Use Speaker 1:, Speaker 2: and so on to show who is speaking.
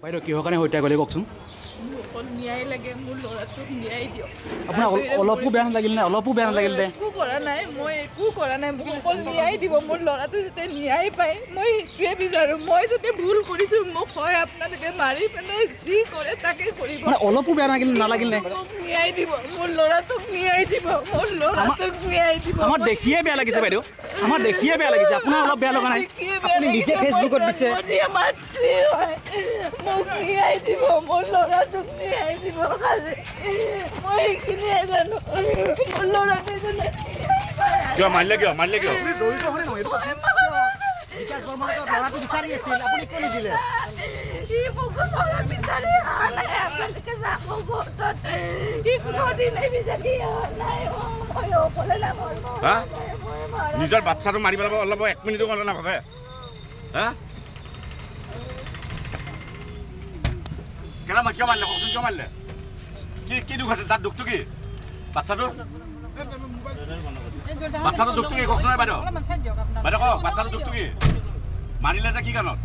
Speaker 1: বাইদেউ কিহৰ কাৰণে হত্যা কৰিলে কওকচোন
Speaker 2: ন্যায় লাগে মোৰ ল'ৰাটোক ন্যায় দিয়ক
Speaker 1: আপোনাৰ অলপো বেয়া নালাগিল নে অলপো বেয়া নালাগিল দে
Speaker 2: একো কৰা নাই মই একো কৰা নাই মোক অকল ন্যায় দিব মোৰ ল'ৰাটো যাতে ন্যায় পায় মই সেইটোৱে বিচাৰোঁ মই যদি ভুল কৰিছোঁ মোক হয় আপোনালোকে মাৰি পেলাই যি কৰে তাকে কৰিব
Speaker 1: মানে অলপো বেয়া নালাগিল নে
Speaker 2: মোক ন্যায় দিব মোৰ ল'ৰাটোক ন্যায় দিব মোৰ ল'ৰাটোক ন্যায় দিব
Speaker 1: আমাৰ দেখিয়ে বেয়া লাগিছে বাইদেউ আমাৰ দেখিয়ে বেয়া লাগিছে আপোনাৰ অলপ বেয়া লগা নাই
Speaker 3: আপুনি নিজে ফেচবুকত দিছে
Speaker 2: মোক ন্যায় দিব মোৰ ল'ৰাটোক ন্যায় দিব মই এইখিনিয়ে জানো মোৰ ল'ৰাটোৱে জানে
Speaker 4: কিয় মাৰিলে কিয়
Speaker 3: বিকাশ বৰ্মনে ল'ৰাটো বিচাৰি আছিল আপুনি কিয় নিদিলে
Speaker 4: নিজৰ বাচ্চাটো মাৰি পেলাব অলপ 1 মিনিটো কাৰণে নাভাবে হা কেনে কিয় মাৰিলে কওকচোন কিয় মাৰিলে কি দুখ আছে তাৰ দুখটো কি বাচ্চাটোৰ দুখটো কি কওকচোন বাইদেউ বাইদেউ কওক বাচ্চাটোৰ দুখটো কি মাৰিলে যে কি কাৰণত